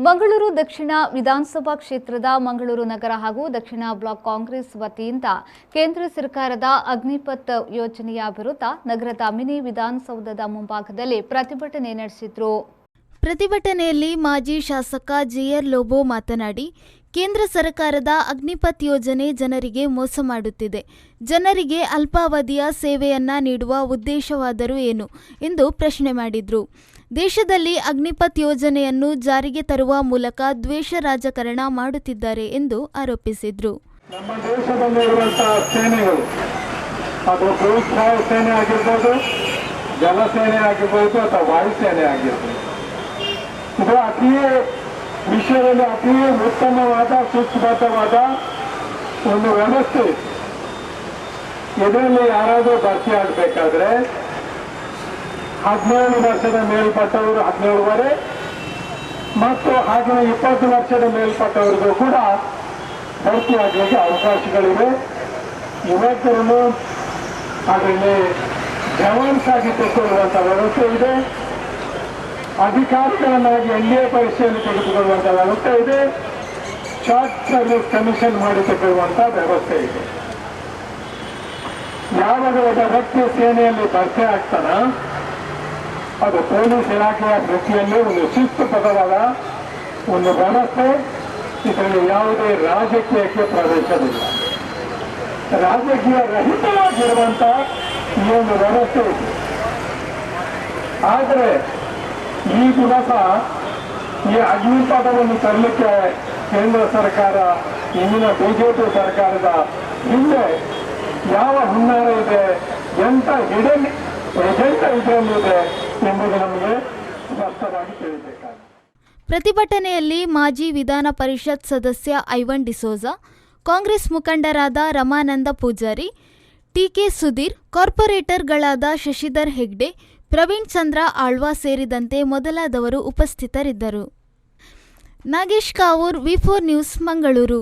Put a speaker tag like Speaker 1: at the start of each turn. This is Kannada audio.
Speaker 1: ಮಂಗಳೂರು ದಕ್ಷಿಣ ವಿಧಾನಸಭಾ ಕ್ಷೇತ್ರದ ಮಂಗಳೂರು ನಗರ ಹಾಗೂ ದಕ್ಷಿಣ ಬ್ಲಾಕ್ ಕಾಂಗ್ರೆಸ್ ವತಿಯಿಂದ ಕೇಂದ್ರ ಸರ್ಕಾರದ ಅಗ್ನಿಪಥ್ ಯೋಜನೆಯ ವಿರುದ್ಧ ನಗರದ ಮಿನಿ ವಿಧಾನಸೌಧದ ಮುಂಭಾಗದಲ್ಲಿ ಪ್ರತಿಭಟನೆ ನಡೆಸಿದರು.
Speaker 2: ಪ್ರತಿಭಟನೆಯಲ್ಲಿ ಮಾಜಿ ಶಾಸಕ ಜೆಆರ್ ಲೋಬೋ ಮಾತನಾಡಿ, ಕೇಂದ್ರ ಸರ್ಕಾರದ ಅಗ್ನಿಪಥ್ ಯೋಜನೆ ಜನರಿಗೆ ಮೋಸ ಮಾಡುತ್ತಿದೆ. ಜನರಿಗೆ ಅಲ್ಪಾವಧಿಯ ಸೇವೆಯನ್ನ ನೀಡುವ ಉದ್ದೇಶವಾದರೂ ಏನು ಎಂದು ಪ್ರಶ್ನೆ ಮಾಡಿದರು. ದೇಶದಲ್ಲಿ ಅಗ್ನಿಪಥ್ ಯೋಜನೆಯನ್ನು ಜಾರಿಗೆ ತರುವ ಮೂಲಕ ದ್ವೇಷ ರಾಜಕಾರಣ ಮಾಡುತ್ತಿದ್ದಾರೆ ಎಂದು ಆರೋಪಿಸಿದರು.
Speaker 3: ನಮ್ಮ ದೇಶದಲ್ಲಿರುವಂತಹ ಸೇನೆಗಳು, ಅದು ಭೂಸ್ಥಾಯ ಸೇನೆ ಆಗಿರ್ಬೋದು, ಜಲಸೇನೆ ಆಗಿರ್ಬೋದು ಅಥವಾ ವಾಯುಸೇನೆ ಆಗಿರ್ಬೋದು, ಇದು ಅತಿಯೇ ವಿಶ್ವದಲ್ಲಿ ಅತಿಯೇ ಉತ್ತಮವಾದ ಸುಸಜ್ಜಿತವಾದ ಒಂದು ವ್ಯವಸ್ಥೆ. ಇದರಲ್ಲಿ ಯಾರಾದರೂ ಭರ್ತಿ ಆಗಬೇಕಾದ್ರೆ 17 ವರ್ಷದ ಮೇಲ್ಪಟ್ಟವರು 17 ಮತ್ತು ಹಾಗೆ 20 ವರ್ಷದ ಮೇಲ್ಪಟ್ಟವರಿಗೂ ಕೂಡ ಭರ್ತಿ ಆಗಲಿಕ್ಕೆ ಅವಕಾಶಗಳಿವೆ. ಯುವಕರನ್ನು ಅದರಲ್ಲಿ ಜವಾನ್ಸ್ ಆಗಿ ತೆಗೆದುಕೊಳ್ಳುವಂಥ ವ್ಯವಸ್ಥೆ ಇದೆ. ಅಧಿಕಾರಿಗಳನ್ನಾಗಿ NDA ಪರೀಕ್ಷೆಯಲ್ಲಿ ತೆಗೆದುಕೊಳ್ಳುವಂಥ ವ್ಯವಸ್ಥೆ ಇದೆ. ಶಾರ್ಟ್ ಸರ್ವಿಸ್ ಕಮಿಷನ್ ಮಾಡಿ ತೆಗೆದುಕೊಳ್ಳುವಂಥ ವ್ಯವಸ್ಥೆ ಇದೆ. ಯಾವಾಗ ಒಬ್ಬ ವ್ಯಕ್ತಿ ಸೇನೆಯಲ್ಲಿ ಭರ್ತಿ ಆಗ್ತಾನ, ಅದು ಪೊಲೀಸ್ ಇಲಾಖೆಯ ವೃತ್ತಿಯಲ್ಲಿ ಒಂದು ಶಿಸ್ತುಬದ್ಧವಾದ ಒಂದು ವ್ಯವಸ್ಥೆ. ಇದರಲ್ಲಿ ಯಾವುದೇ ರಾಜಕೀಯಕ್ಕೆ ಪ್ರವೇಶವಿಲ್ಲ. ರಾಜಕೀಯ ರಹಿತವಾಗಿರುವಂಥ ಈ ಒಂದು ವ್ಯವಸ್ಥೆ ಇದೆ. ಆದರೆ ಈ ದಿವಸ ಈ ಅಗ್ನಿಪಥವನ್ನು ತರಲಿಕ್ಕೆ ಕೇಂದ್ರ ಸರ್ಕಾರ, ಇಂದಿನ ಬಿಜೆಪಿ ಸರ್ಕಾರದ ಹಿಂದೆ ಯಾವ ಹುನ್ನಾರ ಇದೆ, ಎಂಥ ಹಿಡನ್ ಎಜೆಂಡ ಇದರಲ್ಲಿದೆ ಎಂಬುದು ನಮಗೆ ಸ್ಪಷ್ಟವಾಗಿ ತಿಳಿಸಬೇಕಾಗಿದೆ.
Speaker 2: ಪ್ರತಿಭಟನೆಯಲ್ಲಿ ಮಾಜಿ ವಿಧಾನ ಪರಿಷತ್ ಸದಸ್ಯ ಐವನ್ ಡಿಸೋಜಾ, ಕಾಂಗ್ರೆಸ್ ಮುಖಂಡರಾದ ರಮಾನಂದ ಪೂಜಾರಿ, ಟಿಕೆ ಸುಧೀರ್, ಕಾರ್ಪೊರೇಟರ್ಗಳಾದ ಶಶಿಧರ್ ಹೆಗ್ಡೆ, ಪ್ರವೀಣ್ ಚಂದ್ರ ಆಳ್ವಾ ಸೇರಿದಂತೆ ಮೊದಲಾದವರು ಉಪಸ್ಥಿತರಿದ್ದರು. ನಾಗೇಶ್ ಕಾವೂರ್, ವಿ4 ನ್ಯೂಸ್, ಮಂಗಳೂರು.